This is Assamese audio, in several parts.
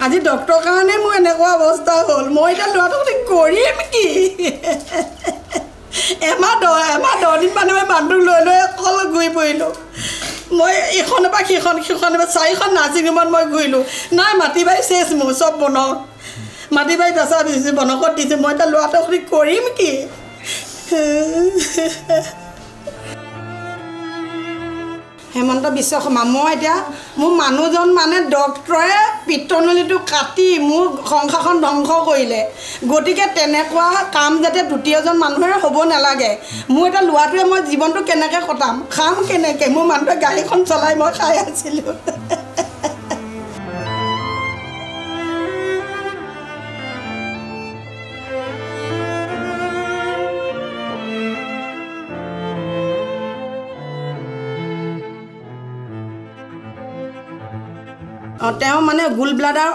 আজি ডক্টৰ কাৰণে মোৰ এনেকুৱা অৱস্থা হ'ল মই এতিয়া ল'ৰাটোক কৰিম কি এমাহ 10 দিন মানে মই মানুহটোক লৈ অকল ঘূৰি ফুৰিলোঁ মই এইখনৰ পৰা সিখনৰ পৰা 4খন নাৰ্ছিং ৰুমত মই ঘূৰিলোঁ নাই মাটি বাৰী চেচ মোৰ চব বনক মাটি বাৰী বেচা দিছোঁ বনকত দিছোঁ মই এতিয়া ল'ৰাটোক কৰিম কি হেমন্ত বিশ্ব শৰ্মা মই এতিয়া মোৰ মানুহজন মানে ডক্টৰে পিত্তনলীটো কাটি মোৰ সংসাৰখন ধ্বংস কৰিলে গতিকে তেনেকুৱা কাম যাতে দ্বিতীয়জন মানুহে হ'ব নালাগে মোৰ এটা ল'ৰাটোৱে মই জীৱনটো কেনেকৈ কটাম খাম কেনেকৈ মোৰ মানুহটোৱে গাড়ীখন চলাই মই খাই আছিলোঁ তেওঁ মানে গোল ব্লাডাৰ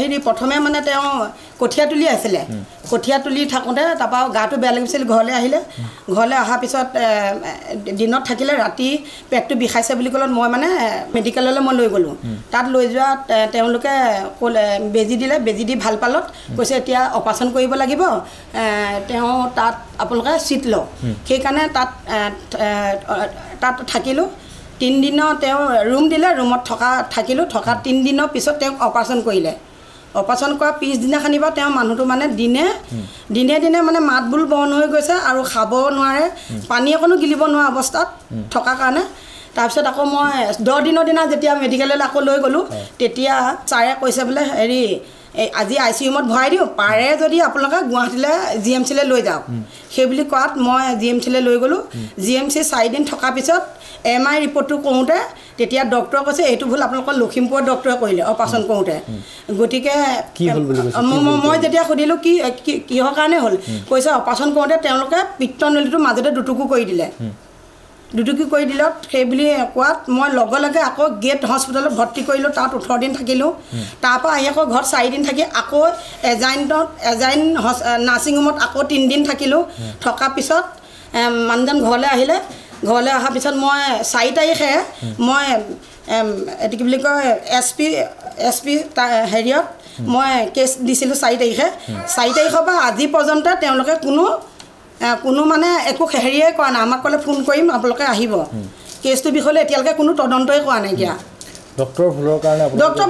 হেৰি প্ৰথমে মানে তেওঁ কঠীয়া তুলি আছিলে কঠীয়া তুলি থাকোঁতে তাৰপৰা গাটো বেয়া লাগিছিল ঘৰলৈ আহিলে ঘৰলৈ অহাৰ পিছত দিনত থাকিলে ৰাতি পেটটো বিষাইছে বুলি ক'লত মই মানে মেডিকেললৈ মই লৈ গ'লোঁ তাত লৈ যোৱা তেওঁলোকে ক'লে বেজী দিলে বেজী দি ভাল পালত কৈছে এতিয়া অপাৰেশ্যন কৰিব লাগিব তেওঁ তাত আপোনালোকে চিট লওক সেইকাৰণে তাত থাকিলোঁ 3 দিনৰ তেওঁ ৰুম দিলে ৰুমত থাকিলোঁ থকা 3 দিনৰ পিছত তেওঁক অপাৰেশ্যন কৰিলে অপাৰেশ্যন কৰা পিছদিনাখনিৰ পৰা তেওঁ মানুহটো মানে দিনে মানে মাত বোল বন্ধ হৈ গৈছে আৰু খাব নোৱাৰে পানী অকণো গিলিব নোৱাৰা অৱস্থাত থকাৰ কাৰণে তাৰপিছত আকৌ মই 10 দিনৰ দিনা যেতিয়া মেডিকেললৈ আকৌ লৈ গ'লোঁ তেতিয়া ছাৰে কৈছে বোলে হেৰি আজি ICUত ভৰাই দিওঁ পাৰে যদি আপোনালোকে গুৱাহাটীলৈ GMCলৈ লৈ যাওক সেই বুলি কোৱাত মই GMCলৈ লৈ গ'লোঁ GMC 4 দিন থকাৰ পিছত MI ৰিপৰ্টটো কৰোঁতে তেতিয়া ডক্টৰে কৈছে এইটো ভুল আপোনালোকৰ লখিমপুৰৰ ডক্টৰে কৰিলে অপাৰেশ্যন কৰোঁতে গতিকে মই যেতিয়া সুধিলোঁ কিহৰ কাৰণে হ'ল কৈছে অপাৰেশ্যন কৰোঁতে তেওঁলোকে পিত্তনলীটো মাজতে দুটুকু কৰি দিলে সেই বুলি কোৱাত মই লগে লগে আকৌ গেট হস্পিটেলত ভৰ্তি কৰিলোঁ তাত 18 দিন থাকিলোঁ তাৰপৰা আহি আকৌ ঘৰত 4 দিন থাকি আকৌ এজাইন নাৰ্ছিং হোমত আকৌ 3 দিন থাকিলোঁ থকাৰ পিছত মানুহজন ঘৰলৈ আহিলে ঘৰলৈ অহাৰ পিছত মই 4 তাৰিখে মই এইটো কি বুলি কয় SP হেৰিয়ত মই কেছ দিছিলোঁ 4 তাৰিখে 4 তাৰিখৰ পৰা আজি পৰ্যন্ত তেওঁলোকে কোনো মানে একো হেৰিয়ে কৰা নাই আমাক ক'লে ফোন কৰিম আপোনালোকে আহিব কেছটোৰ বিষয়ে এতিয়ালৈকে কোনো তদন্তই কৰা নাইকিয়া ডক্টৰ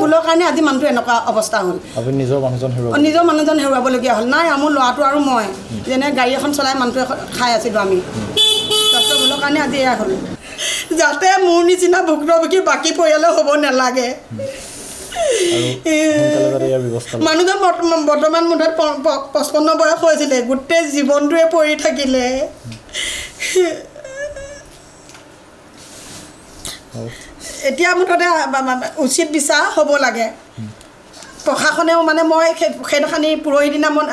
ভুলৰ কাৰণে আজি মানুহটো এনেকুৱা অৱস্থা হ'ল আপুনি নিজৰ মানুহজন হেৰুৱাবলগীয়া হ'ল নাই মোৰ ল'ৰাটো আৰু মই যেনে গাড়ী এখন চলাই মানুহটোৱে খাই আছিলোঁ আমি ডক্টৰ ভুলৰ কাৰণে আজি এয়া হ'ল যাতে মোৰ নিচিনা ভুক্তভোগী বাকী পৰিয়ালৰ হ'ব নালাগে মানুহজন বৰ্তমান মুঠত 55 বয়স হৈছিলে গোটেই জীৱনটোৱে পৰি থাকিলে এতিয়া মুঠতে উচিত বিচাৰ হ'ব লাগে প্ৰশাসনেও মানে মই সেইদিনাখনি পৰহি দিনা মই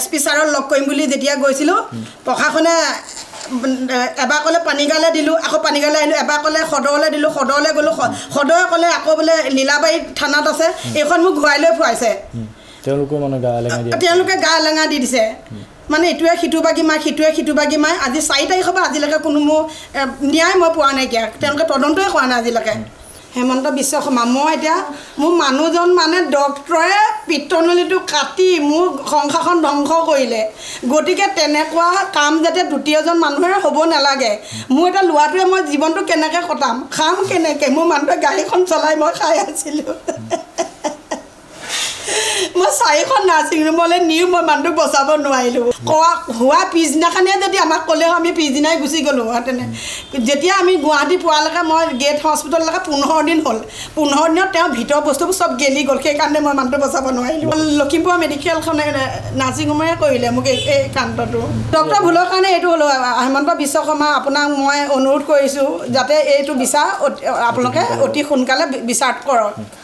SP ছাৰক লগ কৰিম বুলি যেতিয়া গৈছিলোঁ প্ৰশাসনে এবাৰ ক'লে পানীগাঁৱলৈ দিলোঁ আকৌ পানীগাঁৱলৈ আহিলোঁ এবাৰ ক'লে সদৰলৈ দিলোঁ সদৰলৈ গ'লোঁ সদৰে ক'লে আকৌ বোলে লীলাবাৰী থানাত আছে এইখন মোক ঘূৰাই লৈ ফুৰাইছে তেওঁলোকে গা লেঙা দি দিছে মানে ইটোৱে সিটো বাগি মায় আজি 4 তাৰিখৰ পৰা আজিলৈকে কোনো মোৰ ন্যায় মই পোৱা নাইকিয়া তেওঁলোকে তদন্তই কৰা নাই আজিলৈকে হেমন্ত বিশ্ব শৰ্মা মই এতিয়া মোৰ মানুহজন মানে ডক্টৰে পিত্তনলীটো কাটি মোৰ সংসাৰখন ধ্বংস কৰিলে গতিকে তেনেকুৱা কাম যাতে দ্বিতীয়জন মানুহে হ'ব নালাগে মোৰ এটা ল'ৰাটোৱে মই জীৱনটো কেনেকৈ কটাম খাম কেনেকৈ মোৰ মানুহটোৱে গাড়ীখন চলাই মই খাই আছিলোঁ মই 4খন নাৰ্ছিং ৰুমলৈ নিও মই মানুহটোক বচাব নোৱাৰিলোঁ হোৱা পিছদিনাখনে যদি আমাক ক'লেও আমি পিছদিনাই গুচি গ'লোঁ তেনে যেতিয়া আমি গুৱাহাটী পোৱালৈকে মই গেট হস্পিটেললৈকে 15 দিন হ'ল 15 দিনত তেওঁ ভিতৰৰ বস্তুবোৰ চব গেলি গ'ল সেইকাৰণে মই মানুহটো বচাব নোৱাৰিলোঁ লখিমপুৰ মেডিকেলখনে নাৰ্ছিং হোমে কৰিলে মোক এই কাণ্ডটো ডক্টৰ ভুলৰ কাৰণে এইটো হ'ল হেমন্ত বিশ্ব শৰ্মা আপোনাক মই অনুৰোধ কৰিছোঁ যাতে এইটো বিচাৰ আপোনালোকে অতি সোনকালে বিচাৰ কৰক